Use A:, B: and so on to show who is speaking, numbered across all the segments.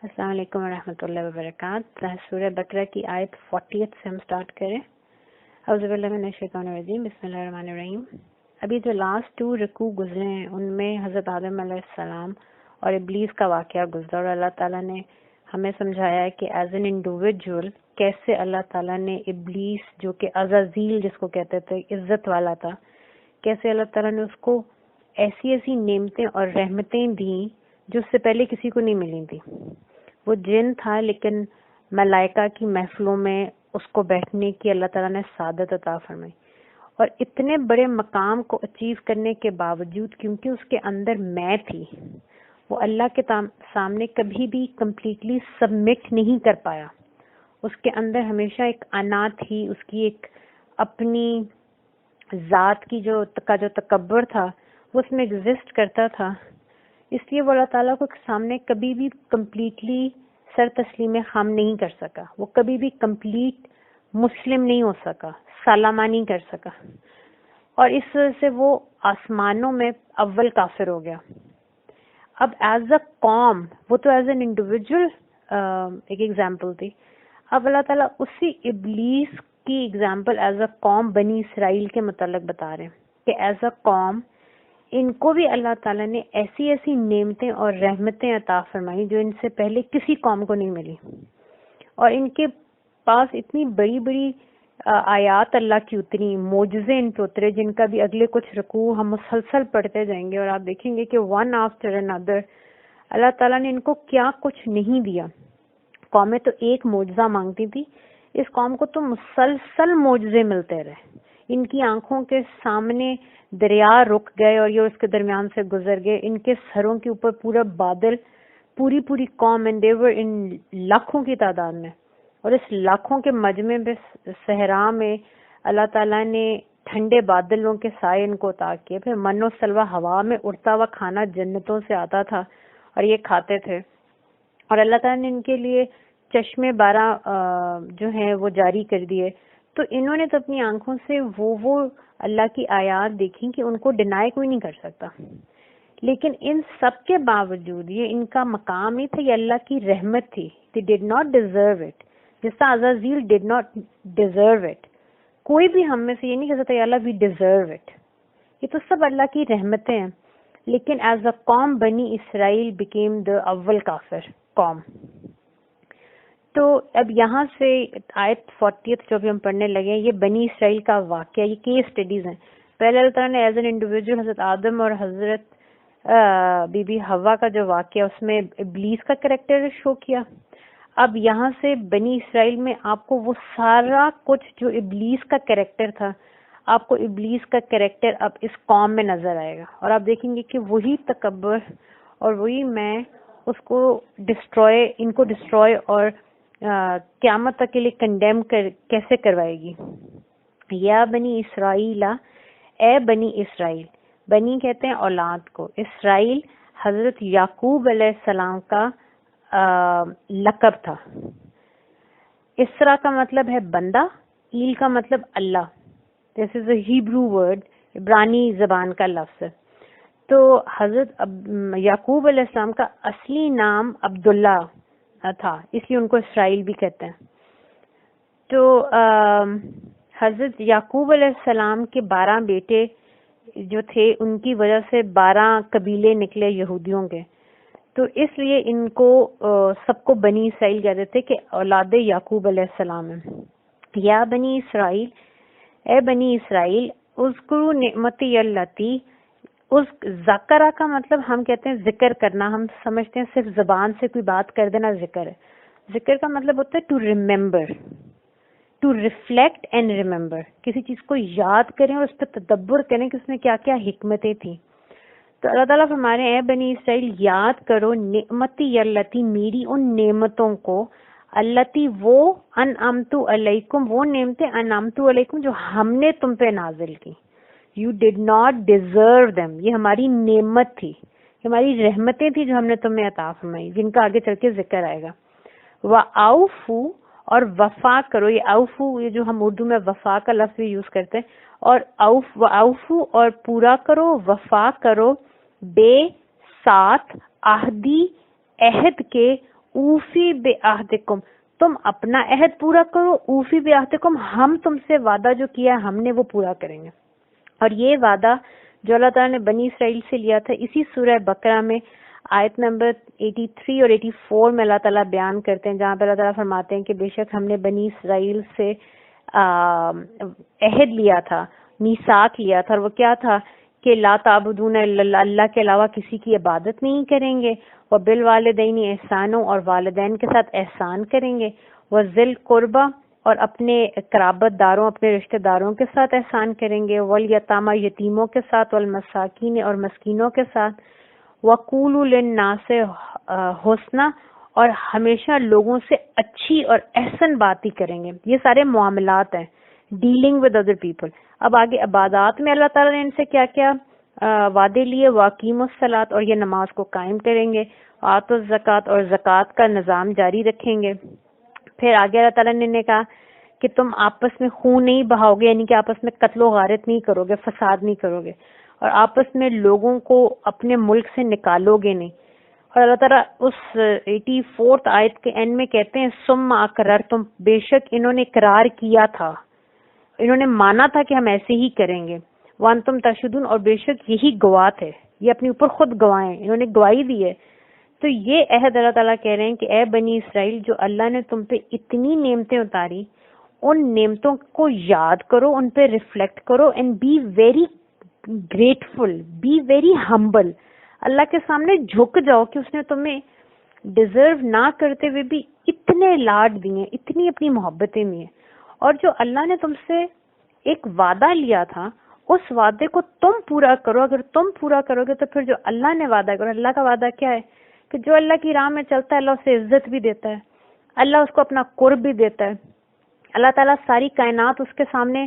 A: السلام علیکم ورحمۃ اللہ وبرکاتہ. سورہ بقرہ کی آیت 40 سے ہم سٹارٹ کریں. اعوذ باللہ من الشیطان الرجیم. بسم اللہ الرحمن الرحیم. ابھی جو لاسٹ 2 رکوع گزرے ہیں ان میں حضرت آدم علیہ السلام اور ابلیس کا واقعہ گزرا، اور اللہ تعالیٰ نے ہمیں سمجھایا ہے کہ ایز این انڈیویجول کیسے اللہ تعالیٰ نے ابلیس جو کہ عزازیل جس کو کہتے تھے عزت والا تھا، کیسے اللہ تعالیٰ نے اس کو ایسی ایسی نعمتیں اور رحمتیں دیں جو اس سے پہلے کسی کو نہیں ملی تھی. وہ جن تھا لیکن ملائکہ کی محفلوں میں اس کو بیٹھنے کی اللہ تعالیٰ نے سعادت عطا فرمائی، اور اتنے بڑے مقام کو اچیو کرنے کے باوجود کیونکہ اس کے اندر میں تھی، وہ اللہ کے سامنے کبھی بھی کمپلیٹلی سبمٹ نہیں کر پایا. اس کے اندر ہمیشہ ایک انا تھی، اس کی ایک اپنی ذات کی جو تکبر تھا وہ اس میں ایگزسٹ کرتا تھا. اس لیے وہ اللہ تعالیٰ کو سامنے کبھی بھی کمپلیٹلی سر تسلیم خام نہیں کر سکا، وہ کبھی بھی کمپلیٹ مسلم نہیں ہو سکا، سلامہ نہیں کر سکا، اور اس وجہ سے وہ آسمانوں میں اول کافر ہو گیا. اب ایز اے قوم، وہ تو ایز این انڈیویجول ایک ایگزامپل تھی. اب اللہ تعالیٰ اسی ابلیس کی ایگزامپل ایز اے قوم بنی اسرائیل کے متعلق بتا رہے ہیں کہ ایز اے قوم ان کو بھی اللہ تعالیٰ نے ایسی ایسی نعمتیں اور رحمتیں عطا فرمائی جو ان سے پہلے کسی قوم کو نہیں ملی، اور ان کے پاس اتنی بڑی بڑی آیات اللہ کی اتری، معجزے ان پہ اترے جن کا بھی اگلے کچھ رکوع ہم مسلسل پڑھتے جائیں گے، اور آپ دیکھیں گے کہ ون آفٹر انادر اللہ تعالیٰ نے ان کو کیا کچھ نہیں دیا. قومیں تو ایک معجزہ مانگتی تھی، اس قوم کو تو مسلسل معجزے ملتے رہے. ان کی آنکھوں کے سامنے دریا رک گئے اور یہ اس کے درمیان سے گزر گئے. ان کے سروں کے اوپر پورا بادل، پوری قوم، اینڈ دے ور ان لاکھوں کی تعداد میں، اور اس لاکھوں کے مجمع میں صحرا میں اللہ تعالیٰ نے ٹھنڈے بادلوں کے سائے ان کو عطا کیے. پھر من و سلوہ ہوا میں اڑتا ہوا کھانا جنتوں سے آتا تھا اور یہ کھاتے تھے. اور اللہ تعالیٰ نے ان کے لیے چشمے 12 جو ہیں وہ جاری کر دیے. تو انہوں نے تو اپنی آنکھوں سے وہ اللہ کی آیات دیکھی کہ ان کو ڈینائی کوئی نہیں کر سکتا. لیکن ان سب کے باوجود یہ ان کا مقام نہیں تھا، یہ اللہ کی رحمت تھی. they did not deserve it، جس طرح عزازیل did not deserve it. کوئی بھی ہم میں سے یہ نہیں کہہ سکتا اللہ we deserve it. یہ تو سب اللہ کی رحمتیں ہیں. لیکن ایز اے قوم بنی اسرائیل became the اول کافر قوم. تو اب یہاں سے آیت 40 جو بھی ہم پڑھنے لگے ہیں، یہ بنی اسرائیل کا واقعہ، یہ کیس اسٹڈیز ہیں. پہلے اللہ تعالیٰ نے ایز این انڈیویجول حضرت آدم اور حضرت بی بی حوا کا جو واقعہ اس میں ابلیس کا کریکٹر شو کیا. اب یہاں سے بنی اسرائیل میں آپ کو وہ سارا کچھ جو ابلیس کا کریکٹر تھا، آپ کو ابلیس کا کریکٹر اب اس قوم میں نظر آئے گا، اور آپ دیکھیں گے کہ وہی تکبر اور وہی میں اس کو ان کو ڈسٹروائے اور قیامت تک کے لیے کنڈیم کیسے کروائے گی. یا بنی اسرائیل، اے بنی اسرائیل. بنی کہتے ہیں اولاد کو، اسرائیل حضرت یعقوب علیہ السلام کا لقب تھا. اسرا کا مطلب ہے بندہ، ایل کا مطلب اللہ. دس از اے ہیبرو ورڈ، عبرانی زبان کا لفظ ہے. تو حضرت یعقوب علیہ السلام کا اصلی نام عبداللہ تھا، اس لیے ان کو اسرائیل بھی کہتے ہیں. تو حضرت یعقوب علیہ السلام کے 12 بیٹے جو تھے ان کی وجہ سے 12 قبیلے نکلے یہودیوں کے. تو اس لیے ان کو سب کو بنی اسرائیل کہتے تھے کہ اولاد یعقوب علیہ السلام ہیں. یا بنی اسرائیل، اے بنی اسرائیل، اذکروا نعمتی اللتی. اس ذکرہ کا مطلب ہم کہتے ہیں ذکر کرنا، ہم سمجھتے ہیں صرف زبان سے کوئی بات کر دینا ذکر ہے. ذکر کا مطلب ہوتا ہے to remember, to reflect and remember. کسی چیز کو یاد کریں اور اس پہ تدبر کریں کہ اس میں کیا کیا حکمتیں تھیں. تو اللہ تعالیٰ فرما رہے ہیں اے بنی اسرائیل یاد کرو نعمتی اللتی، میری ان نعمتوں کو، اللتی وہ، انعمت علیکم وہ نعمتیں، انعمت علیکم جو ہم نے تم پہ نازل کی. You did not deserve them. یہ ہماری نعمت تھی، ہماری رحمتیں تھی جو ہم نے تمہیں عطا فرمائی، جن کا آگے چل کے ذکر آئے گا. وَأَوْفُوا، اور وفا کرو. یہ اوفو، یہ جو ہم اردو میں وفا کا لفظ بھی یوز کرتے ہیں، اور وَأَوْفُوا اور پورا کرو، وفا کرو، بے ساتھ عہدی عہد کے، اوفی بعہدکم، تم اپنا عہد پورا کرو، اوفی بعہدکم، ہم تم سے وعدہ جو کیا ہے ہم نے وہ پورا کریں گے. اور یہ وعدہ جو اللہ تعالیٰ نے بنی اسرائیل سے لیا تھا اسی سورہ بقرہ میں آیت نمبر 83 اور 84 میں اللہ تعالیٰ بیان کرتے ہیں، جہاں پہ اللہ تعالیٰ فرماتے ہیں کہ بے شک ہم نے بنی اسرائیل سے عہد لیا تھا، میثاق لیا تھا، اور وہ کیا تھا کہ لا تعبدون الا اللہ، اللہ کے علاوہ کسی کی عبادت نہیں کریں گے، وبالوالدین احسانوں، اور والدین کے ساتھ احسان کریں گے، وذل قربہ، اور اپنے قرابت داروں اپنے رشتہ داروں کے ساتھ احسان کریں گے، والیتامى یتیموں کے ساتھ، والمساکین اور مسکینوں کے ساتھ، وقولوا للناس حسنا، اور ہمیشہ لوگوں سے اچھی اور احسن بات ہی کریں گے. یہ سارے معاملات ہیں، ڈیلنگ ود ادر پیپل. اب آگے عبادات میں اللہ تعالیٰ نے ان سے کیا کیا وعدے لیے، واقیموا الصلاۃ، اور یہ نماز کو قائم کریں گے، آتوا الزکوٰۃ، اور زکوٰۃ کا نظام جاری رکھیں گے. پھر آگے اللہ تعالیٰ نے کہا کہ تم آپس میں خون نہیں بہاؤ گے، یعنی کہ آپس میں قتل و غارت نہیں کرو گے، فساد نہیں کرو گے، اور آپس میں لوگوں کو اپنے ملک سے نکالو گے نہیں. اور اللہ تعالیٰ اس 84 آیت کے اینڈ میں کہتے ہیں ثم اقررتم، بے شک انہوں نے اقرار کیا تھا، انہوں نے مانا تھا کہ ہم ایسے ہی کریں گے، وانتم تشہدون، اور بے شک یہی گواہ تھے، یہ اپنے اوپر خود گواہ ہیں، انہوں نے گواہی دی ہے. تو یہ عہد اللہ تعالیٰ کہہ رہے ہیں کہ اے بنی اسرائیل، جو اللہ نے تم پہ اتنی نعمتیں اتاری، ان نعمتوں کو یاد کرو، ان پہ ریفلیکٹ کرو، and be very grateful, be very humble. Allah کے سامنے جھک جاؤ کہ اس نے تمہیں ڈیزرو نہ کرتے ہوئے بھی اتنے لاڈ دیے، اتنی اپنی محبتیں دی ہیں. اور جو اللہ نے تم سے ایک وعدہ لیا تھا اس وعدے کو تم پورا کرو. اگر تم پورا کرو گے تو پھر جو اللہ نے وعدہ کرو، اللہ کا وعدہ کیا ہے کہ جو اللہ کی راہ میں چلتا ہے اللہ اسے عزت بھی دیتا ہے، اللہ اس کو اپنا قرب بھی دیتا ہے. اللہ تعالیٰ ساری کائنات اس کے سامنے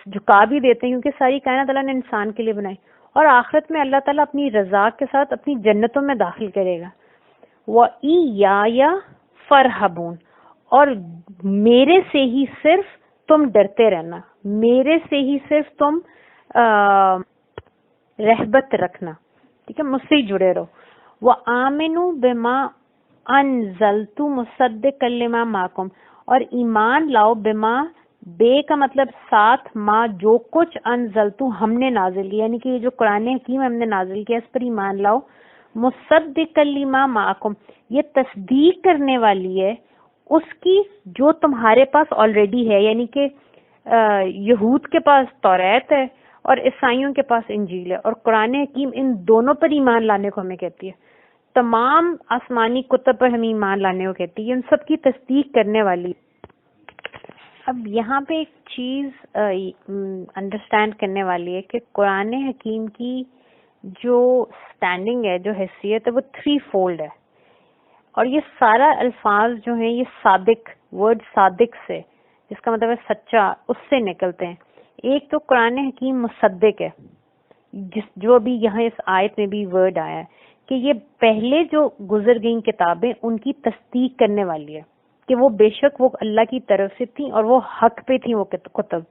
A: جھکا بھی دیتے ہیں، کیونکہ ساری کائنات اللہ نے انسان کے لیے بنائی. اور آخرت میں اللہ تعالیٰ اپنی رضا کے ساتھ اپنی جنتوں میں داخل کرے گا. وَإِيَّايَ فَارْهَبُونَ، اور میرے سے ہی صرف تم ڈرتے رہنا، میرے سے ہی صرف تم رہبت رکھنا، ٹھیک ہے، مجھ سے ہی جڑے رہو. وَآمِنُوا بِمَا أَنزَلْتُ مُصَدِّقًا لِمَا مَعَكُمْ، اور ایمان لاؤ، بما بے کا مطلب ساتھ، ما جو کچھ، انزلتو ہم نے نازل کیا، یعنی کہ یہ جو قرآن حکیم ہم نے نازل کیا اس پر ایمان لاؤ. مصدقا لما معکم، یہ تصدیق کرنے والی ہے اس کی جو تمہارے پاس آلریڈی ہے، یعنی کہ یہود کے پاس توریت ہے اور عیسائیوں کے پاس انجیل ہے، اور قرآن حکیم ان دونوں پر ایمان لانے کو ہمیں کہتی ہے. تمام آسمانی کتب پر ہمیں ایمان لانے کو کہتی ہے، ان سب کی تصدیق کرنے والی. اب یہاں پہ ایک چیز انڈرسٹینڈ کرنے والی ہے کہ قرآن حکیم کی جو سٹینڈنگ ہے، جو حیثیت ہے، وہ 3 فولڈ ہے. اور یہ سارا الفاظ جو ہیں یہ صادق، ورڈ صادق سے، جس کا مطلب ہے سچا، اس سے نکلتے ہیں. ایک تو قرآن حکیم مصدق ہے، جو ابھی یہاں اس آیت میں بھی ورڈ آیا ہے کہ یہ پہلے جو گزر گئیں کتابیں ان کی تصدیق کرنے والی ہے کہ وہ بے شک وہ اللہ کی طرف سے تھیں اور وہ حق پہ تھیں وہ کتب.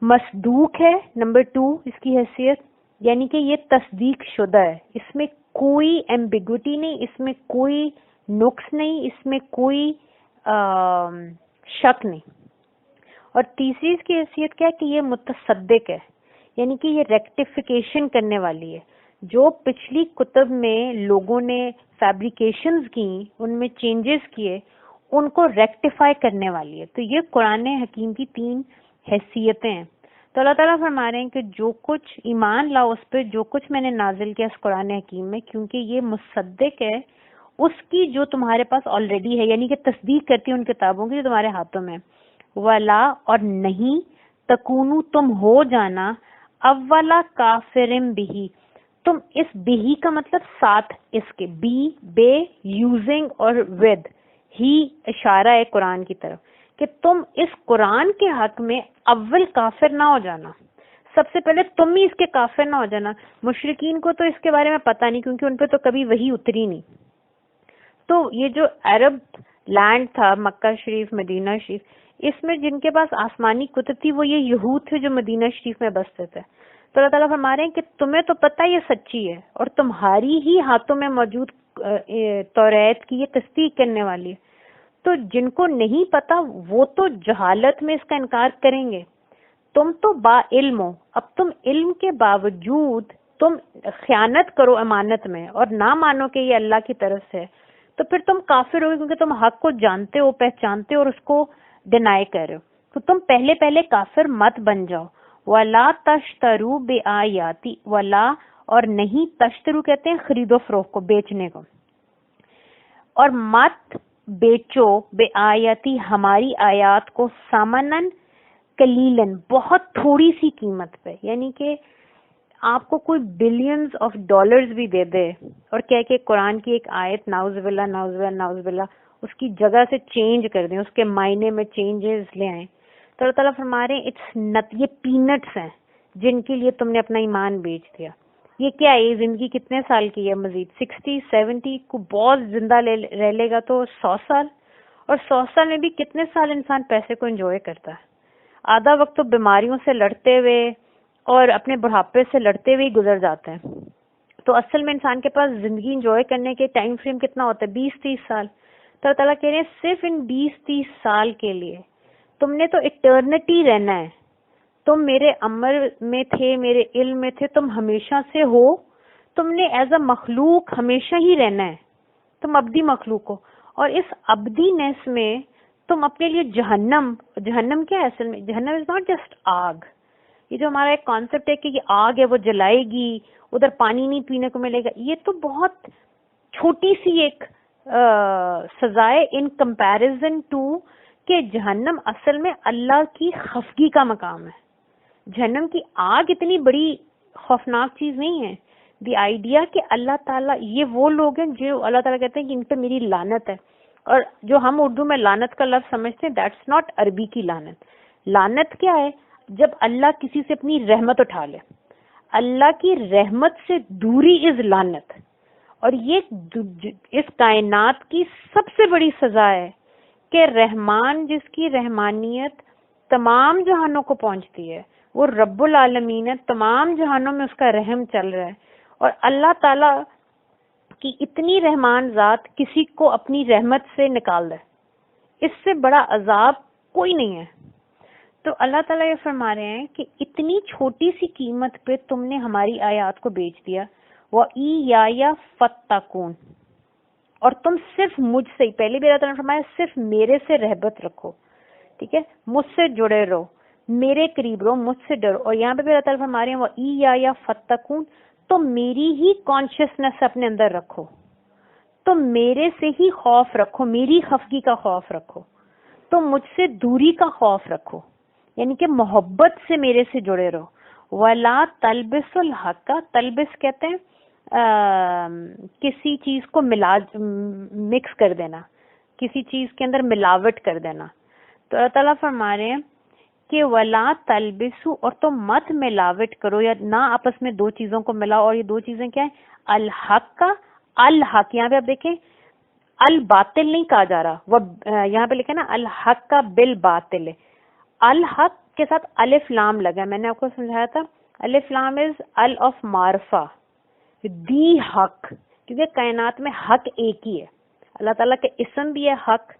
A: مصدوق ہے نمبر 2 اس کی حیثیت، یعنی کہ یہ تصدیق شدہ ہے، اس میں کوئی ایمبیگوٹی نہیں، اس میں کوئی نقص نہیں، اس میں کوئی شک نہیں. اور تیسری اس کی حیثیت کیا ہے کہ یہ متصدق ہے، یعنی کہ یہ ریکٹیفیکیشن کرنے والی ہے. جو پچھلی کتب میں لوگوں نے فیبریکیشنز کی، ان میں چینجز کیے، ان کو ریکٹیفائی کرنے والی ہے. تو یہ قرآن حکیم کی 3 حیثیتیں ہیں. تو اللہ تعالیٰ فرما رہے ہیں کہ جو کچھ ایمان لاؤ اس پہ جو کچھ میں نے نازل کیا اس قرآن حکیم میں، کیونکہ یہ مصدق ہے اس کی جو تمہارے پاس آلریڈی ہے، یعنی کہ تصدیق کرتی ہے ان کتابوں کی جو تمہارے ہاتھوں میں. ولا، اور نہیں، تکونو تم ہو جانا، اولا کافرم بھی، تم اس بھی کا مطلب ساتھ اس کے، بی بے یوزنگ اور ود ہی اشارہ ہے قرآن کی طرف کہ تم اس قرآن کے حق میں اول کافر نہ ہو جانا. سب سے پہلے تم ہی اس کے کافر نہ ہو جانا. مشرکین کو تو اس کے بارے میں پتہ نہیں کیونکہ ان پہ تو کبھی وحی اتری نہیں. تو یہ جو عرب لینڈ تھا، مکہ شریف، مدینہ شریف، اس میں جن کے پاس آسمانی کتب تھی وہ یہ یہود تھے جو مدینہ شریف میں بستے تھے. تو اللہ تعالیٰ فرما رہے ہیں کہ تمہیں تو پتہ یہ سچی ہے اور تمہاری ہی ہاتھوں میں موجود توریت کی یہ تصدیق کرنے والی ہے. تو جن کو نہیں پتا وہ تو جہالت میں اس کا انکار کریں گے. تم تو با علم ہو, اب تم علم کے باوجود تم خیانت کرو امانت میں اور نہ مانو کہ یہ اللہ کی طرف سے, تو پھر تم کافر ہوگے, کیونکہ تم حق کو جانتے ہو, پہچانتے ہو اور اس کو ڈینائی کر رہے ہو. تو تم پہلے کافر مت بن جاؤ. وَلَا تَشْتَرُوا بِآيَاتِي, وَلَا اور نہیں, تشترو کہتے ہیں خرید و فروخت کو, بیچنے کو, اور مت بیچو بے آیاتی ہماری آیات کو سامنن کلیلن بہت تھوڑی سی قیمت پہ. یعنی کہ آپ کو کوئی بلینز آف ڈالرز بھی دے دے اور کہہ کہ قرآن کی ایک آیت نعوذ باللہ نعوذ باللہ نعوذ باللہ اس کی جگہ سے چینج کر دیں, اس کے معنی میں چینجز لے آئیں, تو اللہ تعالیٰ فرما رہے ہیں اٹس نت, یہ پینٹس ہیں جن کے لیے تم نے اپنا ایمان بیچ دیا. یہ کیا ہے, زندگی کتنے سال کی ہے مزید, 60 70 کو بہت زندہ رہ لے گا تو 100 سال, اور 100 سال میں بھی کتنے سال انسان پیسے کو انجوائے کرتا ہے. آدھا وقت تو بیماریوں سے لڑتے ہوئے اور اپنے بڑھاپے سے لڑتے ہوئے ہی گزر جاتے ہیں. تو اصل میں انسان کے پاس زندگی انجوائے کرنے کے ٹائم فریم کتنا ہوتا ہے, 20-30 سال. تو اللہ تعالیٰ کہہ رہے ہیں صرف ان 20-30 سال کے لیے تم نے تو ایٹرنٹی رہنا ہے. تم میرے امر میں تھے, میرے علم میں تھے, تم ہمیشہ سے ہو, تم نے ایز اے مخلوق ہمیشہ ہی رہنا ہے, تم ابدی مخلوق ہو. اور اس ابدی نیس میں تم اپنے لیے جہنم کیا ہے اصل میں, جہنم از ناٹ جسٹ آگ. یہ جو ہمارا ایک کانسیپٹ ہے کہ یہ آگ ہے وہ جلائے گی, ادھر پانی نہیں پینے کو ملے گا, یہ تو بہت چھوٹی سی ایک سزائے ان کمپیریزن ٹو کہ جہنم اصل میں اللہ کی خفگی کا مقام ہے. جہنم کی آگ اتنی بڑی خوفناک چیز نہیں ہے. دی آئیڈیا کہ اللہ تعالیٰ, یہ وہ لوگ ہیں جو اللہ تعالیٰ کہتے ہیں کہ ان پہ میری لعنت ہے, اور جو ہم اردو میں لعنت کا لفظ سمجھتے ہیں دیٹس ناٹ عربی کی لعنت. لعنت کیا ہے, جب اللہ کسی سے اپنی رحمت اٹھا لے. اللہ کی رحمت سے دوری از لعنت, اور یہ اس کائنات کی سب سے بڑی سزا ہے کہ رحمان جس کی رحمانیت تمام جہانوں کو پہنچتی ہے, وہ رب العالمین ہے, تمام جہانوں میں اس کا رحم چل رہا ہے, اور اللہ تعالیٰ کی اتنی رحمان ذات کسی کو اپنی رحمت سے نکال دے, اس سے بڑا عذاب کوئی نہیں ہے. تو اللہ تعالیٰ یہ فرما رہے ہیں کہ اتنی چھوٹی سی قیمت پہ تم نے ہماری آیات کو بیچ دیا. وَإِيَّايَ فَاتَّقُونَ, اور تم صرف مجھ سے, پہلے بھی اللہ تعالیٰ نے فرمایا صرف میرے سے رہبت رکھو, ٹھیک ہے, مجھ سے جڑے رہو, میرے قریب رہو, مجھ سے ڈرو. اور یہاں پہ بھی اللہ تعالیٰ فرما رہے ہیں وَإِيَّايَ فَاتَّقُونَ, تو میری ہی کانشیسنس اپنے اندر رکھو, تو میرے سے ہی خوف رکھو, میری خفگی کا خوف رکھو, تو مجھ سے دوری کا خوف رکھو, یعنی کہ محبت سے میرے سے جڑے رہو. وَلَا تَلْبِسُ الْحَقَّ, تلبس کہتے ہیں کسی چیز کو مکس کر دینا, کسی چیز کے اندر ملاوٹ کر دینا. تو اللہ تعالیٰ فرما رہے ہیں کہ وَلَا تَلْبِسُ, اور تم مت ملاوٹ کرو یا نہ آپس میں دو چیزوں کو ملاؤ. اور یہ دو چیزیں کیا ہیں, الحق کا الحق, یہاں پہ آپ دیکھیں الباطل نہیں کہا جا رہا, وہ یہاں پہ لکھا نا الحق کا بالباطل, الحق کے ساتھ الف لام لگا. میں نے آپ کو سمجھایا تھا الف لام از ال آف معرفہ, دی حق, کیونکہ کائنات میں حق ایک ہی ہے. اللہ تعالیٰ کے اسم بھی ہے حق,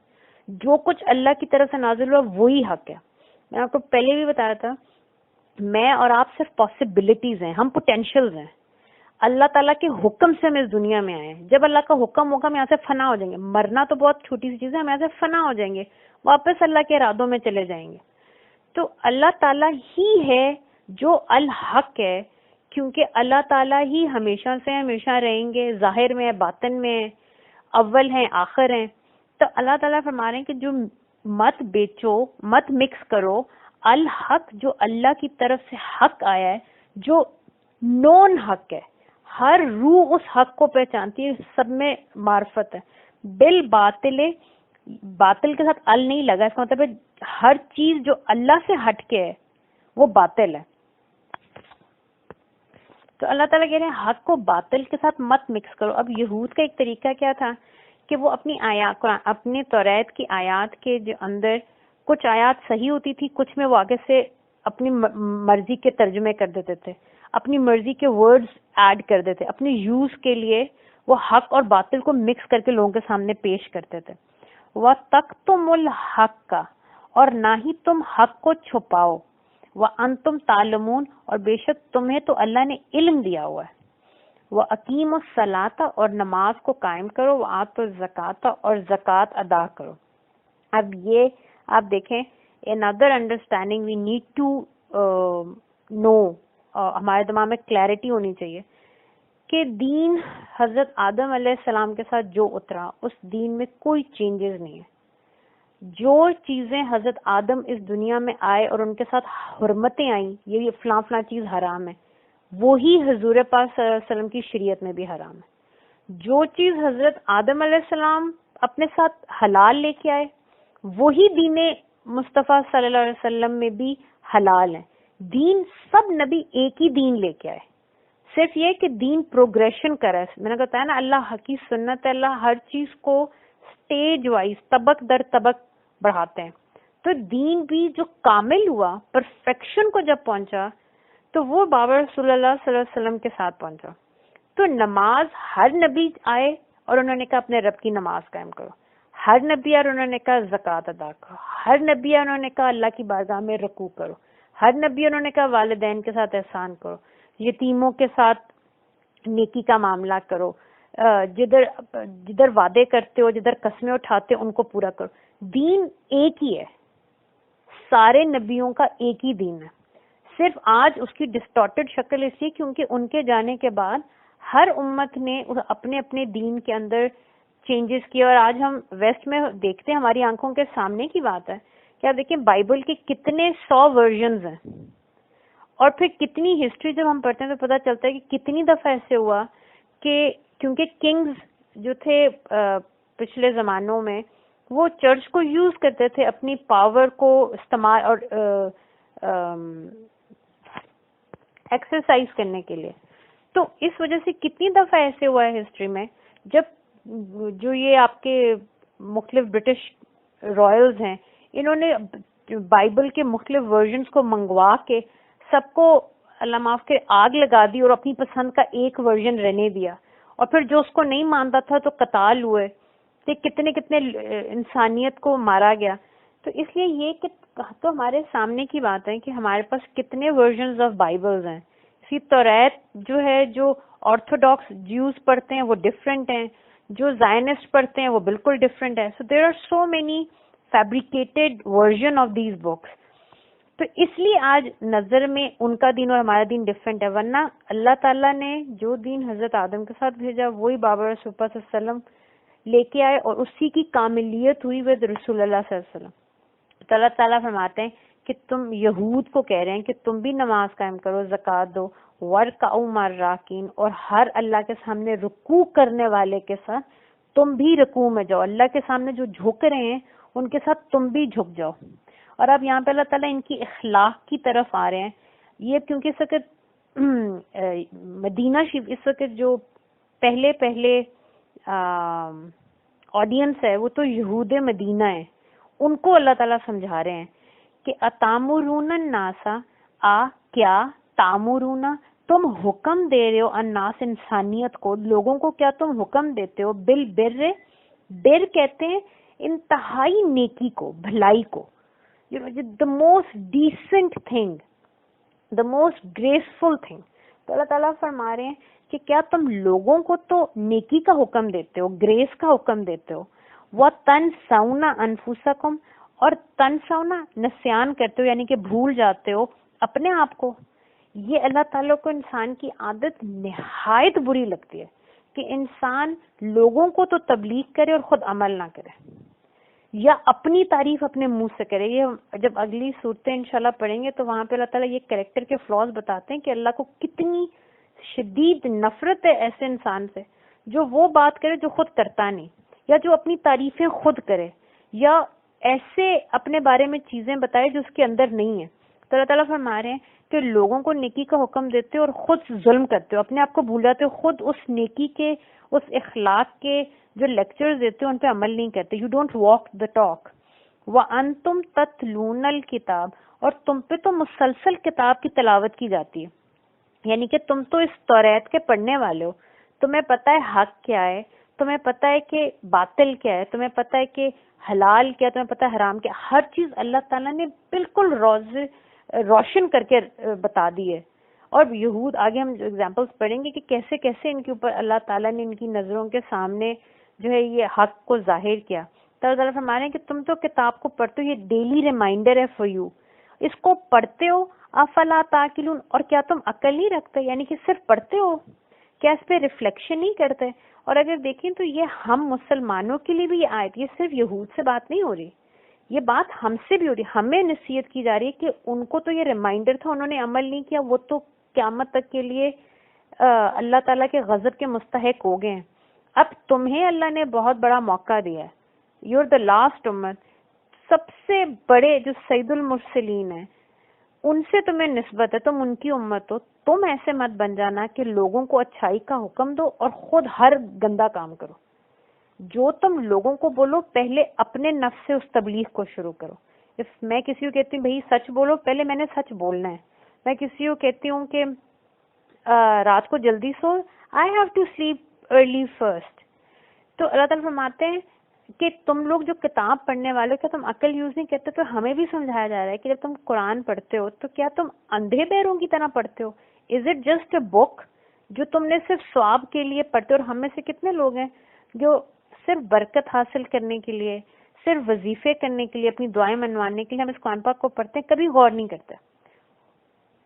A: جو کچھ اللہ کی طرف سے نازل ہوا وہی حق ہے. میں آپ کو پہلے بھی بتایا تھا, میں اور آپ صرف پاسبلٹیز ہیں, ہم پوٹینشیلز ہیں. اللہ تعالیٰ کے حکم سے ہم اس دنیا میں آئے ہیں. جب اللہ کا حکم ہوگا ہم یہاں سے فنا ہو جائیں گے. مرنا تو بہت چھوٹی سی چیز ہے, ہم یہاں سے فنا ہو جائیں گے, واپس اللہ کے ارادوں میں چلے جائیں گے. تو اللہ تعالیٰ ہی ہے جو الحق ہے, کیونکہ اللہ تعالیٰ ہی ہمیشہ سے ہمیشہ رہیں گے, ظاہر میں ہے, باطن میں ہے, اول ہیں, آخر ہیں. تو اللہ تعالیٰ فرما رہے ہیں کہ جو مت بیچو, مت مکس کرو, الحق جو اللہ کی طرف سے حق آیا ہے, جو نون حق ہے, ہر روح اس حق کو پہچانتی ہے, سب میں معرفت ہے. بالباطل, باطل کے ساتھ ال نہیں لگا, اس کا مطلب ہے ہر چیز جو اللہ سے ہٹ کے ہے وہ باطل ہے. تو اللہ تعالیٰ کہہ رہے ہیں حق کو باطل کے ساتھ مت مکس کرو. اب یہود کا ایک طریقہ کیا تھا کہ وہ اپنی آیات, اپنے توریت کی آیات کے جو اندر کچھ آیات صحیح ہوتی تھی, کچھ میں وہ آگے سے اپنی مرضی کے ترجمے کر دیتے تھے, اپنی مرضی کے ورڈز ایڈ کر دیتے, اپنے یوز کے لیے وہ حق اور باطل کو مکس کر کے لوگوں کے سامنے پیش کرتے تھے. وَتَكْتُمُ الْحَقَّ اور نہ ہی تم حق کو چھپاؤ. وَأَنْتُمْ تَعْلَمُونَ اور بے شک تمہیں تو اللہ نے علم دیا ہوا ہے. وَأَقِيمُوا الصَّلَاةَ اور نماز کو قائم کرو. وَآتُوا الزَّكَاةَ اور زکوٰۃ ادا کرو. اب یہ آپ دیکھیں another understanding we need to know, ہمارے دماغ میں کلیئرٹی ہونی چاہیے کہ دین حضرت آدم علیہ السلام کے ساتھ جو اترا اس دین میں کوئی چینجز نہیں ہے. جو چیزیں حضرت آدم اس دنیا میں آئے اور ان کے ساتھ حرمتیں آئیں، یہ فلاں فلاں چیز حرام ہے، وہی حضور پاک صلی اللہ علیہ وسلم کی شریعت میں بھی حرام ہے. جو چیز حضرت آدم علیہ السلام اپنے ساتھ حلال لے کے آئے وہی دین مصطفیٰ صلی اللہ علیہ وسلم میں بھی حلال ہے. دین سب نبی ایک ہی دین لے کے آئے، صرف یہ کہ دین پروگریشن کرا ہے. میں نے کہتا ہے نا اللہ کی سنت، اللہ ہر چیز کو سٹیج وائز طبق در طبق بڑھاتے ہیں. تو دین بھی جو کامل ہوا، پرفیکشن کو جب پہنچا تو وہ بابا رسول اللہ صلی اللہ علیہ وسلم کے ساتھ پہنچا. تو نماز ہر نبی آئے اور انہوں نے کہا اپنے رب کی نماز قائم کرو. ہر نبی اور انہوں نے کہا زکوٰۃ ادا کرو. ہر نبی انہوں نے کہا اللہ کی بارگاہ میں رکوع کرو. ہر نبی انہوں نے کہا والدین کے ساتھ احسان کرو، یتیموں کے ساتھ نیکی کا معاملہ کرو، جدھر وعدے کرتے ہو، جدھر قسمیں اٹھاتے ہو ان کو پورا کرو. دین ایک ہی ہے، سارے نبیوں کا ایک ہی دین ہے. صرف آج اس کی ڈسٹارٹڈ شکل اس لیے کیونکہ ان کے جانے کے بعد ہر امت نے اپنے اپنے دین کے اندر چینجز کیے. اور آج ہم ویسٹ میں دیکھتے ہیں، ہماری آنکھوں کے سامنے کی بات ہے کہ آپ دیکھیں بائبل کے کتنے 100 ورژنز ہیں، اور پھر کتنی ہسٹری جب ہم پڑھتے ہیں تو پتہ چلتا ہے کہ کتنی دفعہ ایسے ہوا کہ کیونکہ کنگز جو تھے پچھلے زمانوں میں وہ چرچ کو یوز کرتے تھے اپنی پاور کو استعمال اور ایکسرسائز کرنے کے لیے. تو اس وجہ سے کتنی دفعہ ایسے ہوا ہے ہسٹری میں جب جو یہ آپ کے مختلف برٹش رائلز ہیں انہوں نے بائبل کے مختلف ورژنز کو منگوا کے سب کو اللہ معاف کے آگ لگا دی اور اپنی پسند کا ایک ورژن رہنے دیا، اور پھر جو اس کو نہیں مانتا تھا تو قتال ہوئے، کہ کتنے کتنے انسانیت کو مارا گیا. تو اس لیے یہ کہ تو ہمارے سامنے کی بات ہے کہ ہمارے پاس کتنے ورژنز آف بائبلز ہیں. اسی توریت جو ہے جو آرتھوڈاکس جیوز پڑھتے ہیں وہ ڈفرینٹ ہیں، جو زائنسٹ پڑھتے ہیں وہ بالکل ڈفرینٹ ہے. So there are so many fabricated version of these books. تو اس لیے آج نظر میں ان کا دین اور ہمارا دین ڈفرینٹ ہے، ورنہ اللہ تعالیٰ نے جو دین حضرت آدم کے ساتھ بھیجا وہی بابا رسول اللہ صلی اللہ علیہ وسلم لے کے آئے، اور اسی کی کاملیت ہوئی ود رسول اللہ صلی اللہ علیہ وسلم. تو اللہ تعالیٰ فرماتے ہیں کہ تم یہود کو کہہ رہے ہیں کہ تم بھی نماز قائم کرو، زکوٰۃ دو، وَارْكَعُوا مَعَ الرَّاكِعِينَ اور ہر اللہ کے سامنے رکوع کرنے والے کے ساتھ تم بھی رکوع میں جاؤ. اللہ کے سامنے جو جھک رہے ہیں ان کے ساتھ تم بھی جھک جاؤ. اور اب یہاں پہ اللہ تعالیٰ ان کی اخلاق کی طرف آ رہے ہیں. یہ کیونکہ اس وقت مدینہ شریف اس وقت جو پہلے آڈینس ہے وہ تو یہود مدینہ ہے، ان کو اللہ تعالیٰ سمجھا رہے ہیں کہ اتامرون الناس کیا تامرون تم حکم دے رہے ہو الناس انسانیت کو، لوگوں کو کیا تم حکم دیتے ہو بالبر، بر کہتے ہیں انتہائی نیکی کو، بھلائی کو، the most decent thing, the most graceful thing. تو اللہ تعالیٰ فرما رہے ہیں کہ کیا تم لوگوں کو تو نیکی کا حکم دیتے ہو، گریس کا حکم دیتے ہو، وَتَنْسَوْنَ أَنفُسَكُمْ اور تنسونا نسیان کرتے ہو یعنی کہ بھول جاتے ہو اپنے آپ کو. یہ اللہ تعالیٰ کو انسان کی عادت نہایت بری لگتی ہے کہ انسان لوگوں کو تو تبلیغ کرے اور خود عمل نہ کرے، یا اپنی تعریف اپنے منہ سے کرے. یہ جب اگلی صورتیں انشاءاللہ پڑھیں گے تو وہاں پہ اللہ تعالیٰ یہ کریکٹر کے فلاز بتاتے ہیں کہ اللہ کو کتنی شدید نفرت ہے ایسے انسان سے جو وہ بات کرے جو خود کرتا نہیں، یا جو اپنی تعریفیں خود کرے، یا ایسے اپنے بارے میں چیزیں بتائے جو اس کے اندر نہیں ہے. تو اللہ تعالیٰ فرما رہے ہیں کہ لوگوں کو نیکی کا حکم دیتے ہو اور خود ظلم کرتے ہو، اپنے آپ کو بھول جاتے ہو، خود اس نیکی کے اس اخلاق کے جو لیکچرز دیتے ہو ان پہ عمل نہیں کرتے. You don't walk the talk. وَأَنْتُمْ تَتْلُونَ الْكِتَابَ اور تم پہ تو مسلسل کتاب کی تلاوت کی جاتی ہے، یعنی کہ تم تو اس توریت کے پڑھنے والے ہو، تمہیں پتہ ہے حق کیا ہے, تمہیں پتہ ہے کہ باطل کیا ہے, تمہیں پتہ ہے کہ حلال کیا, تمہیں پتہ ہے حرام کیا. ہر چیز اللہ تعالیٰ نے بالکل روشن کر کے بتا دی ہے. اور یہود, آگے ہم ایگزامپلس پڑھیں گے کہ کیسے کیسے ان کے اوپر اللہ تعالیٰ نے ان کی نظروں کے سامنے جو ہے یہ حق کو ظاہر کیا. تو اللہ تعالیٰ فرما رہے ہیں کہ تم تو کتاب کو پڑھتے ہو, یہ ڈیلی ریمائنڈر ہے فار یو, اس کو پڑھتے ہو. افلا تعقلون, اور کیا تم عقل نہیں رکھتے, یعنی کہ صرف پڑھتے ہو, کیا اس پہ ریفلیکشن نہیں کرتے. اور اگر دیکھیں تو یہ ہم مسلمانوں کے لیے بھی یہ آیت, یہ صرف یہود سے بات نہیں ہو رہی, یہ بات ہم سے بھی ہو رہی. ہمیں نصیحت کی جا رہی ہے کہ ان کو تو یہ ریمائنڈر تھا, انہوں نے عمل نہیں کیا, وہ تو قیامت تک کے لیے اللہ تعالیٰ کے غضب کے مستحق ہو گئے ہیں. اب تمہیں اللہ نے بہت بڑا موقع دیا ہے, یو آر دا لاسٹ امت, سب سے بڑے جو سید المرسلین ہیں ان سے تمہیں نسبت ہے, تم ان کی امت ہو. تم ایسے مت بن جانا کہ لوگوں کو اچھائی کا حکم دو اور خود ہر گندا کام کرو. جو تم لوگوں کو بولو پہلے اپنے نفس سے اس تبلیغ کو شروع کرو. میں کسی کو کہتی ہوں بھائی سچ بولو, پہلے میں نے سچ بولنا ہے. میں کسی کو کہتی ہوں کہ رات کو جلدی سو, I have to sleep early first. تو اللہ تعالیٰ فرماتے ہیں کہ تم لوگ جو کتاب پڑھنے والے, کیا تم عقل یوز نہیں کرتے؟ تو ہمیں بھی سمجھایا جا رہا ہے کہ جب تم قرآن پڑھتے ہو تو کیا تم اندھے بہروں کی طرح پڑھتے ہو؟ از اٹ جسٹ اے بک جو تم نے صرف ثواب کے لیے پڑھتے ہو؟ اور ہم میں سے کتنے لوگ ہیں جو صرف برکت حاصل کرنے کے لیے, صرف وظیفے کرنے کے لیے, اپنی دعائیں منوانے کے لیے ہم اس قرآن پاک کو پڑھتے ہیں, کبھی غور نہیں کرتے.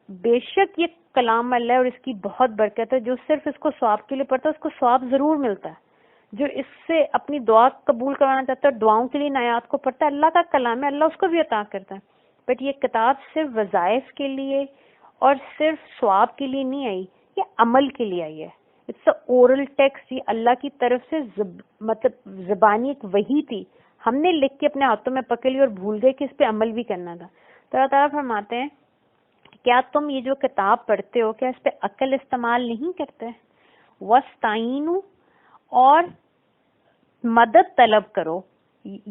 A: بے شک یہ کلام اللہ ہے اور اس کی بہت برکت ہے. جو صرف اس کو ثواب کے لیے پڑھتا ہے اس کو ثواب ضرور ملتا ہے. جو اس سے اپنی دعا قبول کروانا چاہتا ہے اور دعاؤں کے لیے ان آیات کو پڑھتا ہے, اللہ کا کلام ہے, اللہ اس کو بھی عطا کرتا ہے. بٹ یہ کتاب صرف وظائف کے لیے اور صرف ثواب کے لیے نہیں آئی, یہ عمل کے لیے آئی ہے. اٹس اے اورل ٹیکسٹ, یہ اللہ کی طرف سے مطلب زبانی ایک وحی تھی, ہم نے لکھ کے اپنے ہاتھوں میں پکڑ لی اور بھول گئے کہ اس پہ عمل بھی کرنا تھا. تو اللہ تعالیٰ فرماتے ہیں کیا تم یہ جو کتاب پڑھتے ہو کیا اس پہ عقل استعمال نہیں کرتے؟ وَاسْتَعِینُوا, اور مدد طلب کرو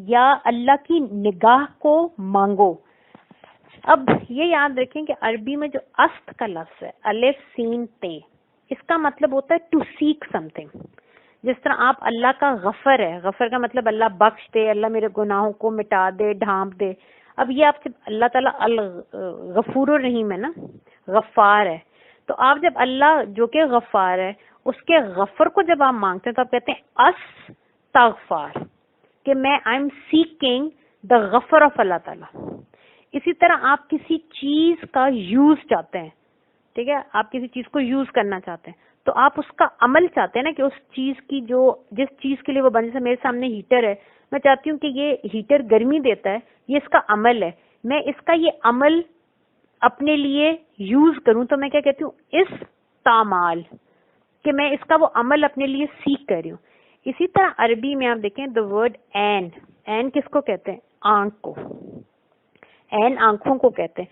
A: یا اللہ کی نگاہ کو مانگو. اب یہ یاد رکھیں کہ عربی میں جو است کا لفظ ہے, الف سین تے, اس کا مطلب ہوتا ہے ٹو سیک سم تھنگ. جس طرح آپ اللہ کا غفر ہے, غفر کا مطلب اللہ بخش دے, اللہ میرے گناہوں کو مٹا دے, ڈھانپ دے. اب یہ آپ جب اللہ تعالیٰ الغفور الرحیم ہے نا, غفار ہے, تو آپ جب اللہ جو کہ غفار ہے اس کے غفر کو جب آپ مانگتے ہیں تو آپ کہتے ہیں استغفار, کہ میں آئی ایم سیکنگ دا غفر آف اللہ تعالیٰ. اسی طرح آپ کسی چیز کا یوز چاہتے ہیں, ٹھیک ہے, آپ کسی چیز کو یوز کرنا چاہتے ہیں تو آپ اس کا عمل چاہتے ہیں نا, کہ اس چیز کی جس چیز کے لیے وہ بن, جیسے میرے سامنے ہیٹر ہے, میں چاہتی ہوں کہ یہ ہیٹر گرمی دیتا ہے, یہ اس کا عمل ہے, میں اس کا یہ عمل اپنے لیے یوز کروں تو میں کیا کہتی ہوں, استعمال, کہ میں اس کا وہ عمل اپنے لیے سیکھ کر رہی ہوں. اسی طرح عربی میں آپ دیکھیں دا ورڈ این کس کو کہتے ہیں؟ آنکھ کو. این آنکھوں کو کہتے ہیں.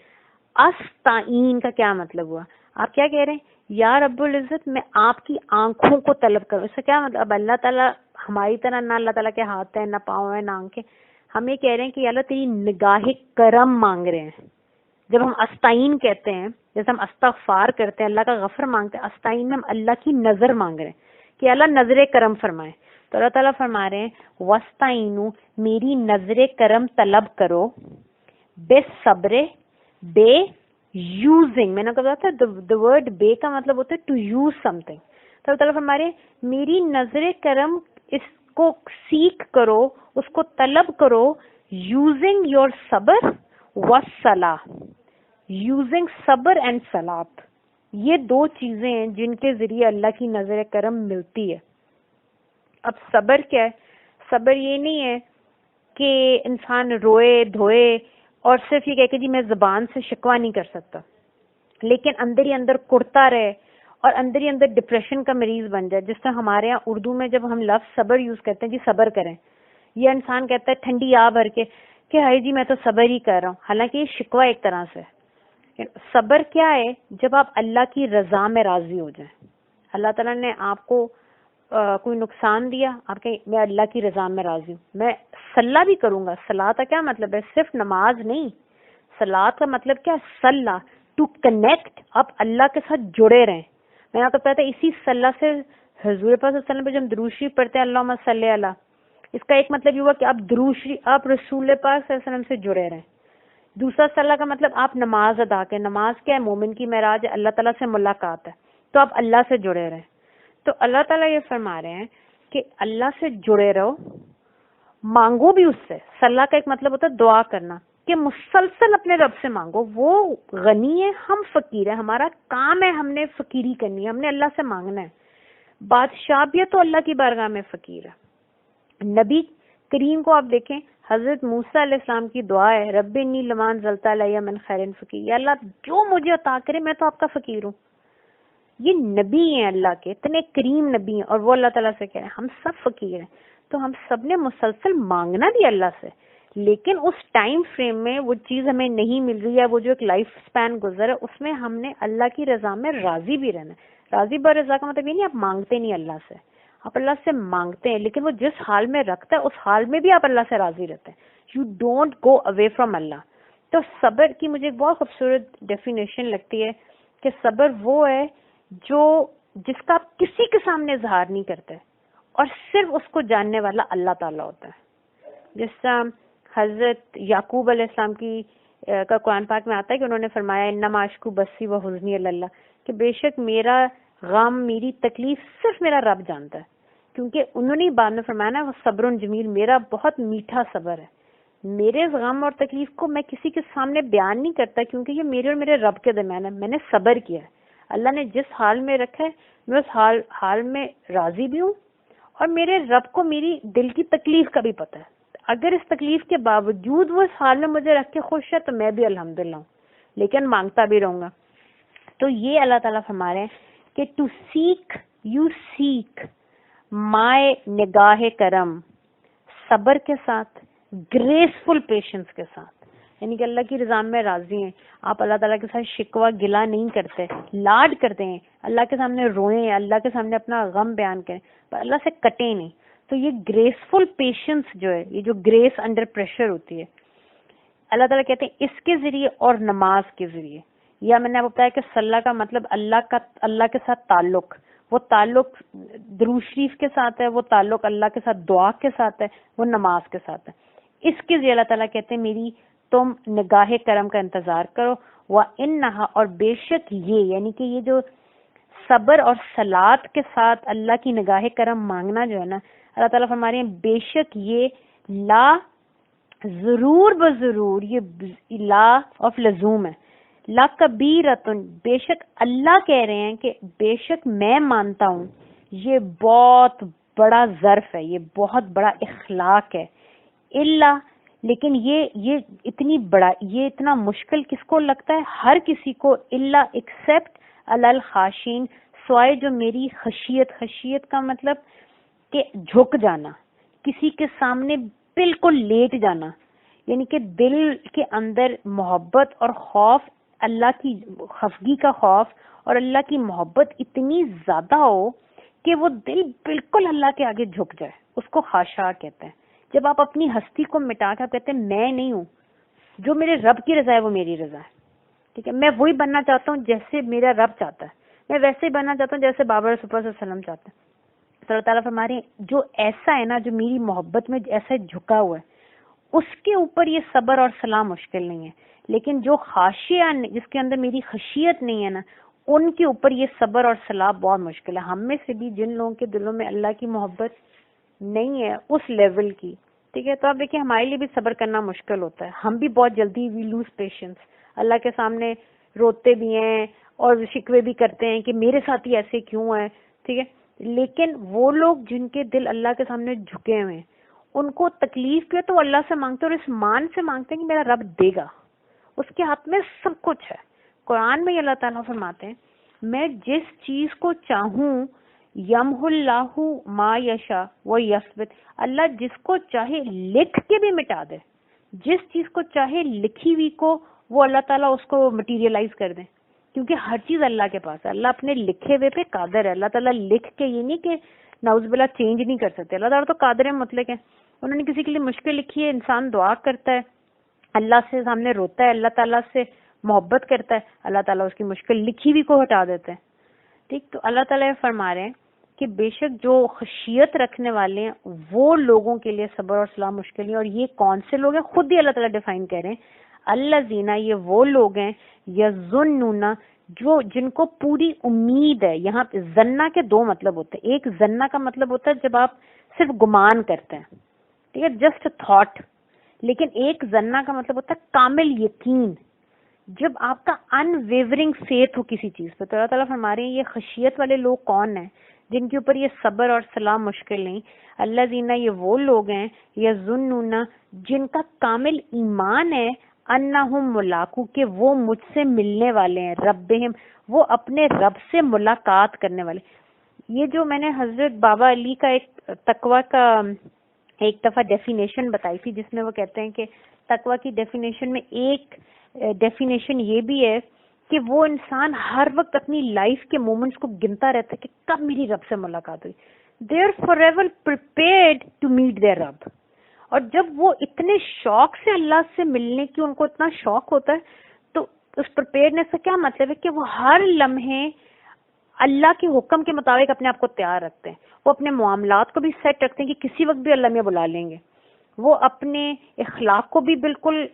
A: استعین کا کیا مطلب ہوا؟ آپ کیا کہہ رہے ہیں؟ یا رب العزت میں آپ کی آنکھوں کو طلب کروں. اس سے کیا مطلب؟ اب اللہ تعالیٰ ہماری طرح نہ اللہ تعالیٰ کے ہاتھ ہیں, نہ پاؤں ہیں, نہ آنکھیں. ہم یہ کہہ رہے ہیں کہ اللہ تیری نگاہ کرم مانگ رہے ہیں. جب ہم استعین کہتے ہیں, جیسے ہم استغفار کرتے ہیں, اللہ کا غفر مانگتے ہیں, استعین میں ہم اللہ کی نظر مانگ رہے ہیں کہ اللہ نظر کرم فرمائے. تو اللہ تعالیٰ فرما رہے ہیں وَاسْتَعِینُوا, میری نظر کرم طلب کرو, بے صبر, بے یوزنگ. میں نے کہا تھا the word بے کا مطلب ہوتا ہے to use something. تو اللہ تعالیٰ فرما رہے ہیں میری نظر کرم اس کو سیکھ کرو, اس کو طلب کرو, using your صبر والصلاۃ, using صبر اینڈ صلاۃ. یہ دو چیزیں ہیں جن کے ذریعے اللہ کی نظر کرم ملتی ہے. اب صبر کیا ہے؟ صبر یہ نہیں ہے کہ انسان روئے دھوئے اور صرف یہ کہہ کہ جی میں زبان سے شکوہ نہیں کر سکتا, لیکن اندر ہی اندر کڑتا رہے اور اندر ہی اندر ڈپریشن کا مریض بن جائے. جس طرح ہمارے یہاں اردو میں جب ہم لفظ صبر یوز کرتے ہیں, جی صبر کریں, یہ انسان کہتا ہے ٹھنڈی آ بھر کے کہ ہائی جی میں تو صبر ہی کر رہا ہوں, حالانکہ یہ شکوہ ایک طرح سے. صبر کیا ہے؟ جب آپ اللہ کی رضا میں راضی ہو جائیں. اللہ تعالیٰ نے آپ کو کوئی نقصان دیا, آپ کہیں میں اللہ کی رضا میں راضی ہوں, میں صلاح بھی کروں گا. صلاح کا کیا مطلب ہے؟ صرف نماز نہیں, صلاح کا مطلب کیا؟ صلاح, ٹو کنیکٹ, آپ اللہ کے ساتھ جڑے رہیں. میں آپ کو پتا ہے اسی صلاح سے حضور پاک صلی اللہ علیہ وسلم پہ جب ہم درود شریف پڑھتے ہیں اللہم صلی علی، اس کا ایک مطلب یہ ہوا کہ آپ رسول پاک صلی اللہ علیہ وسلم سے جڑے رہیں. دوسرا صلاح کا مطلب آپ نماز ادا کریں. نماز کیا ہے؟ مومن کی معراج ہے، اللہ تعالیٰ سے ملاقات ہے، تو آپ اللہ سے جڑے رہیں. تو اللہ تعالیٰ یہ فرما رہے ہیں کہ اللہ سے جڑے رہو، مانگو بھی اس سے. صلاح کا ایک مطلب ہوتا ہے دعا کرنا، کہ مسلسل اپنے رب سے مانگو. وہ غنی ہے، ہم فقیر ہیں، ہمارا کام ہے ہم نے فقیری کرنی ہے، ہم نے اللہ سے مانگنا ہے. بادشاہ بھی ہے تو اللہ کی بارگاہ میں فقیر ہے. نبی کریم کو آپ دیکھیں، حضرت موسیٰ علیہ السلام کی دعا ہے رب انی لما انزلت علی من خیر فقیر، یا اللہ جو مجھے عطا کرے میں تو آپ کا فقیر ہوں. یہ نبی ہیں اللہ کے، اتنے کریم نبی ہیں، اور وہ اللہ تعالیٰ سے کہہ رہے ہیں ہم سب فقیر ہیں. تو ہم سب نے مسلسل مانگنا بھی اللہ سے، لیکن اس ٹائم فریم میں وہ چیز ہمیں نہیں مل رہی ہے، وہ جو ایک لائف سپین گزر ہے اس میں ہم نے اللہ کی رضا میں راضی بھی رہنا ہے. راضی بر رضا کا مطلب یہ نہیں آپ مانگتے نہیں اللہ سے، آپ اللہ سے مانگتے ہیں، لیکن وہ جس حال میں رکھتا ہے اس حال میں بھی آپ اللہ سے راضی رہتے ہیں. You don't go away from Allah. تو صبر کی مجھے ایک بہت خوبصورت ڈیفینیشن لگتی ہے کہ صبر وہ ہے جس کا آپ کسی کے سامنے اظہار نہیں کرتے اور صرف اس کو جاننے والا اللہ تعالیٰ ہوتا ہے. جس طرح حضرت یعقوب علیہ السلام کا قرآن پاک میں آتا ہے کہ انہوں نے فرمایا انما اشکو بسی و حزنی اللہ، کہ بے شک میرا غم، میری تکلیف صرف میرا رب جانتا ہے. کیونکہ انہوں نے بعد میں فرمایا نا وہ صبر جمیل، میرا بہت میٹھا صبر ہے. میرے غم اور تکلیف کو میں کسی کے سامنے بیان نہیں کرتا، کیونکہ یہ میرے اور میرے رب کے درمیان ہے. میں نے صبر کیا ہے، اللہ نے جس حال میں رکھا ہے میں اس حال میں راضی بھی ہوں، اور میرے رب کو میری دل کی تکلیف کا بھی پتہ ہے. اگر اس تکلیف کے باوجود وہ اس حال میں مجھے رکھ کے خوش ہے تو میں بھی الحمدللہ ہوں، لیکن مانگتا بھی رہوں گا. تو یہ اللہ تعالیٰ فرما رہے ہیں کہ ٹو سیک یو سیک مائے نگاہ کرم، صبر کے ساتھ، گریسفل پیشنس کے ساتھ، یعنی کہ اللہ کی رضا میں راضی ہیں. آپ اللہ تعالیٰ کے ساتھ شکوہ گلا نہیں کرتے، لاڈ کرتے ہیں، اللہ کے سامنے روئیں، اللہ کے سامنے اپنا غم بیان کریں، پر اللہ سے کٹیں نہیں. تو یہ گریسفل پیشنس جو ہے، یہ جو گریس انڈر پریشر ہوتی ہے، اللہ تعالیٰ کہتے ہیں اس کے ذریعے اور نماز کے ذریعے. یا میں نے آپ کو بتایا کہ صلاح کا مطلب اللہ کے ساتھ تعلق، وہ تعلق درود شریف کے ساتھ ہے، وہ تعلق اللہ کے ساتھ دعا کے ساتھ ہے، وہ نماز کے ساتھ ہے. اس کے ذریعے اللہ تعالیٰ کہتے ہیں میری تم نگاہ کرم کا انتظار کرو. وَإِنَّهَا، اور بے شک یہ، یعنی کہ یہ جو صبر اور صلات کے ساتھ اللہ کی نگاہ کرم مانگنا جو ہے نا، اللہ تعالیٰ فرما رہے ہیں بے شک یہ لا، ضرور بضرور، یہ لا آف لزوم ہے، لا کبیرتن، بے شک اللہ کہہ رہے ہیں کہ بے شک میں مانتا ہوں یہ بہت بڑا ظرف ہے، یہ بہت بڑا اخلاق ہے. اللہ، لیکن یہ اتنی بڑا، یہ اتنا مشکل کس کو لگتا ہے؟ ہر کسی کو، اللہ ایکسپٹ الخاشین، سوائے جو میری خشیت کا مطلب کہ جھک جانا، کسی کے سامنے بالکل لیٹ جانا، یعنی کہ دل کے اندر محبت اور خوف، اللہ کی خفگی کا خوف اور اللہ کی محبت اتنی زیادہ ہو کہ وہ دل بالکل اللہ کے آگے جھک جائے، اس کو خاشع کہتے ہیں. جب آپ اپنی ہستی کو مٹا کے کہتے ہیں میں نہیں ہوں، جو میرے رب کی رضا ہے وہ میری رضا ہے، ٹھیک ہے، میں وہی بننا چاہتا ہوں جیسے میرا رب چاہتا ہے، میں ویسے ہی بننا چاہتا ہوں جیسے بابا رسول اللہ صلی اللہ علیہ وسلم چاہتے ہیں. تو اللہ تعالیٰ فرما رہے ہیں جو ایسا ہے نا، جو میری محبت میں ایسا جھکا ہوا ہے، اس کے اوپر یہ صبر اور صلاح مشکل نہیں ہے. لیکن جو خاشع، جس کے اندر میری خشیت نہیں ہے نا، ان کے اوپر یہ صبر اور صلاح بہت مشکل ہے. ہم میں سے بھی جن لوگوں کے دلوں میں اللہ کی محبت نہیں ہے اس لیول کی، ٹھیک ہے، تو آپ دیکھیں ہمارے لیے بھی صبر کرنا مشکل ہوتا ہے. ہم بھی بہت جلدی وی لوز پیشنس، اللہ کے سامنے روتے بھی ہیں اور شکوے بھی کرتے ہیں کہ میرے ساتھ ہی ایسے کیوں ہے، ٹھیک ہے. لیکن وہ لوگ جن کے دل اللہ کے سامنے جھکے ہوئے ہیں، ان کو تکلیف کی تو اللہ سے مانگتے اور اس مان سے مانگتے ہیں کہ میرا رب دے گا، اس کے ہاتھ میں سب کچھ ہے. قرآن میں اللہ تعالیٰ فرماتے ہیں میں جس چیز کو چاہوں یمح اللہ ما یشاء و یثبت، اللہ جس کو چاہے لکھ کے بھی مٹا دے، جس چیز کو چاہے لکھی ہوئی کو وہ اللہ تعالیٰ اس کو مٹیریلائز کر دیں، کیونکہ ہر چیز اللہ کے پاس ہے. اللہ اپنے لکھے ہوئے پہ قادر ہے. اللہ تعالیٰ لکھ کے، یہ نہیں کہ نعوذ باللہ چینج نہیں کر سکتے، اللہ تعالیٰ تو قادر مطلق ہے. انہوں نے کسی کے لیے مشکل لکھی ہے، انسان دعا کرتا ہے، اللہ سے سامنے روتا ہے، اللہ تعالیٰ سے محبت کرتا ہے، اللہ تعالیٰ اس کی مشکل لکھی ہوئی کو ہٹا دیتے ہیں. ٹھیک، تو اللہ تعالیٰ فرما رہے ہیں کہ بے شک جو خشیت رکھنے والے ہیں وہ لوگوں کے لیے صبر اور صلاح مشکل نہیں. اور یہ کون سے لوگ ہیں؟ خود ہی اللہ تعالیٰ ڈیفائن کر رہے ہیں. الذین، یہ وہ لوگ ہیں یظنون، جو جن کو پوری امید ہے. یہاں پہ ظنہ کے دو مطلب ہوتے ہیں. ایک ظنہ کا مطلب ہوتا ہے جب آپ صرف گمان کرتے ہیں، ٹھیک ہے، جسٹ تھاٹ. لیکن ایک ظنہ کا مطلب ہوتا ہے کامل یقین، جب آپ کا ان ویورنگ فیتھ ہو کسی چیز پہ. تو اللہ تعالیٰ فرما رہے ہیں یہ خشیت والے لوگ کون ہیں جن کے اوپر یہ صبر اور صلاح مشکل نہیں. اللہ زینہ، یہ وہ لوگ ہیں یظنون، جن کا کامل ایمان ہے، انہم ملاقو، کہ وہ مجھ سے ملنے والے ہیں، ربہم، وہ اپنے رب سے ملاقات کرنے والے. یہ جو میں نے حضرت بابا علی کا ایک تقوی کا ایک دفعہ ڈیفینیشن بتائی تھی، جس میں وہ کہتے ہیں کہ تقوی کی ڈیفینیشن میں ایک ڈیفینیشن یہ بھی ہے کہ وہ انسان ہر وقت اپنی لائف کے مومنٹس کو گنتا رہتا ہے کہ کب میری رب سے ملاقات ہوئی. They are forever prepared to meet their رب. اور جب وہ اتنے شوق سے اللہ سے ملنے کی ان کو اتنا شوق ہوتا ہے، تو اس پریپیئرنیس کا کیا مطلب ہے کہ وہ ہر لمحے اللہ کے حکم کے مطابق اپنے آپ کو تیار رکھتے ہیں. وہ اپنے معاملات کو بھی سیٹ رکھتے ہیں کہ کسی وقت بھی اللہ میں بلا لیں گے. وہ اپنے اخلاق کو بھی بالکل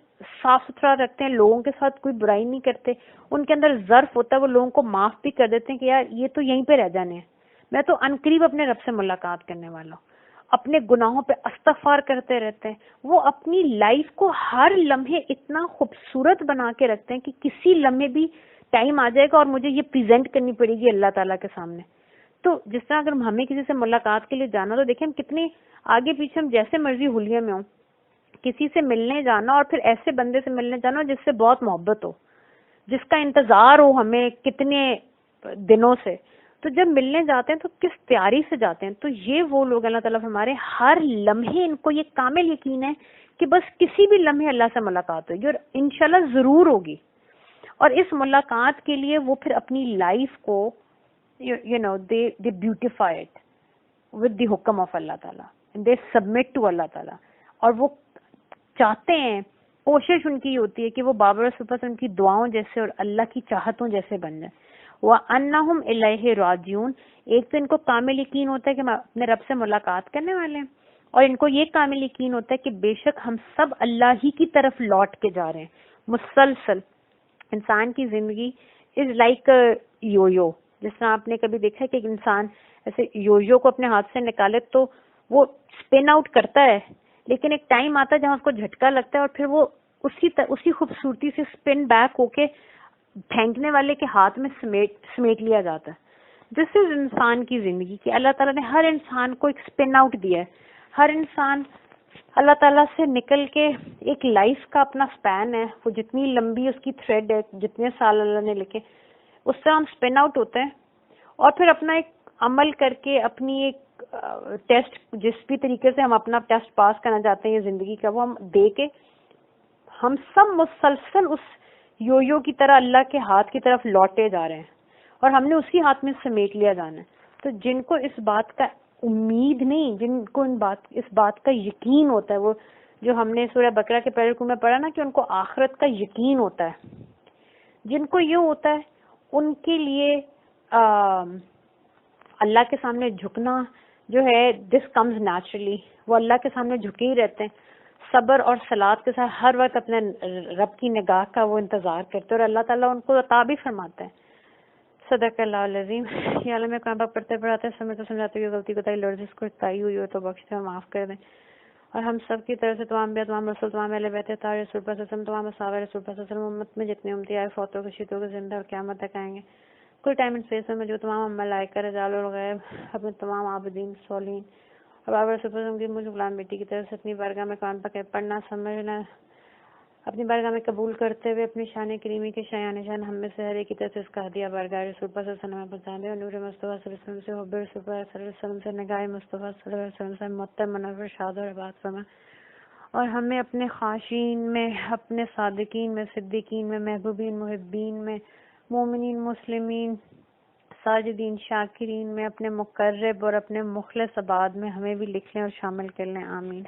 A: صاف ستھرا رکھتے ہیں، لوگوں کے ساتھ کوئی برائی نہیں کرتے. ان کے اندر ظرف ہوتا ہے، وہ لوگوں کو معاف بھی کر دیتے ہیں کہ یار یہ تو یہیں پہ رہ جانے ہیں، میں تو عنقریب اپنے رب سے ملاقات کرنے والا ہوں. اپنے گناہوں پہ استغفار کرتے رہتے ہیں. وہ اپنی لائف کو ہر لمحے اتنا خوبصورت بنا کے رکھتے ہیں کہ کسی لمحے بھی ٹائم آ جائے گا اور مجھے یہ پریزنٹ کرنی پڑے گی اللہ تعالیٰ کے سامنے. تو جس طرح اگر ہمیں کسی سے ملاقات کے لیے جانا، تو دیکھیں ہم کتنے آگے پیچھے، ہم جیسے مرضی حلیے میں ہوں، کسی سے ملنے جانا اور پھر ایسے بندے سے ملنے جانا جس سے بہت محبت ہو، جس کا انتظار ہو ہمیں کتنے دنوں سے، تو جب ملنے جاتے ہیں تو کس تیاری سے جاتے ہیں. تو یہ وہ لوگ اللہ تعالیٰ ہمارے ہر لمحے ان کو یہ کامل یقین ہے کہ بس کسی بھی لمحے اللہ سے ملاقات ہوگی اور انشاءاللہ ضرور ہوگی. اور اس ملاقات کے لیے وہ پھر اپنی لائف کو they beautify it with the حکم آف اللہ تعالیٰ. they submit to اللہ تعالیٰ. اور وہ چاہتے ہیں، کوشش ان کی ہوتی ہے کہ وہ بابر رسول اللہ ان کی دعاؤں جیسے اور اللہ کی چاہتوں جیسے بن جائیں. وَأَنَّهُمْ إِلَيْهِ رَاجِعُونَ. ایک تو ان کو کامل یقین ہوتا ہے کہ ہم اپنے رب سے ملاقات کرنے والے ہیں، اور ان کو یہ کامل یقین ہوتا ہے کہ بے شک ہم سب اللہ ہی کی طرف لوٹ کے جا رہے ہیں. مسلسل انسان کی زندگی از لائک یو. جس طرح آپ نے کبھی دیکھا ہے کہ ایک انسان ایسے یو کو اپنے ہاتھ سے نکالے تو وہ اسپن آؤٹ کرتا ہے، لیکن ایک ٹائم آتا ہے جہاں اس کو جھٹکا لگتا ہے اور پھر وہ اسی خوبصورتی سے اسپن بیک ہو کے پھینکنے والے کے ہاتھ میں سمیٹ لیا جاتا ہے. دس از انسان کی زندگی کہ اللہ تعالیٰ نے ہر انسان کو ایک اسپن آؤٹ دیا ہے. ہر انسان اللہ تعالیٰ سے نکل کے ایک لائف کا اپنا سپین ہے، وہ جتنی لمبی اس کی تھریڈ ہے، جتنے سال اللہ نے لکھے، اس سے ہم اسپن آؤٹ ہوتے ہیں اور پھر اپنا ایک عمل کر کے اپنی ایک ٹیسٹ، جس بھی طریقے سے ہم اپنا ٹیسٹ پاس کرنا چاہتے ہیں یہ زندگی کا، وہ ہم دے کے ہم سب مسلسل اس یو کی طرح اللہ کے ہاتھ کی طرف لوٹے جا رہے ہیں اور ہم نے اسی ہاتھ میں سمیٹ لیا جانا ہے. تو جن کو اس بات کا امید نہیں، جن کو اس بات کا یقین ہوتا ہے، وہ جو ہم نے سورہ بقرہ کے پہلے رکوع میں پڑھا نا کہ ان کو آخرت کا یقین ہوتا ہے، جن کو یہ ہوتا ہے ان کے لیے اللہ کے سامنے جھکنا جو ہے دس کمز نیچرلی. وہ اللہ کے سامنے جھکے ہی رہتے ہیں، صبر اور صلات کے ساتھ ہر وقت اپنے رب کی نگاہ کا وہ انتظار کرتے ہیں اور اللہ تعالیٰ ان کو عطا بھی فرماتا ہے. صدق اللہ العظیم. یا اللہ میں کہاں پڑھتے پڑھاتے سمجھاتے ہوئے غلطی کوتاہی لرزش کو تائی ہوئی ہو تو بخش دے، معاف کر دیں. اور ہم سب کی طرف سے تمام انبیاء، تمام رسول، تمام اہل بیت طاہر رسول اللہ صلی اللہ علیہ وسلم، تمام اصحاب رسول اللہ صلی اللہ علیہ وسلم، امت میں جتنے امتی آئے فوتوں کے شہیدوں کے زندہ اور قیامت تک آئیں گے، کوئی ٹائم اینڈ اسپیس میں جو تمام ملائکہ رجال اور غیب اپنے تمام عابدین صالحین اور بابا رسول اللہ کی مجھ غلام بیٹی کی طرف سے اپنی بارگاہ میں قرآن پاک پڑھنا سمجھنا، اپنی بارگاہ میں قبول کرتے ہوئے اپنی شان کریمی کے شایان شان ہم میں سے ہر ایک کی طرف سے اس کا ہدیہ بارگاہ رسول اللہ صلی اللہ علیہ وسلم پہنچا دے اور نور مصطفیٰ صلی اللہ علیہ وسلم سے حب رسول اللہ صلی اللہ علیہ وسلم سے نگاہ مصطفیٰ صلی اللہ علیہ وسلم سے معطر منور شاد اور عباد فرما، اور ہمیں اپنے خاشین میں، اپنے صادقین میں، صدیقین میں، محبوبین محبین میں، مومنین مسلمین ساجدین شاکرین میں، اپنے مقرب اور اپنے مخلص عباد میں ہمیں بھی لکھ لیں اور شامل کر لیں. آمین.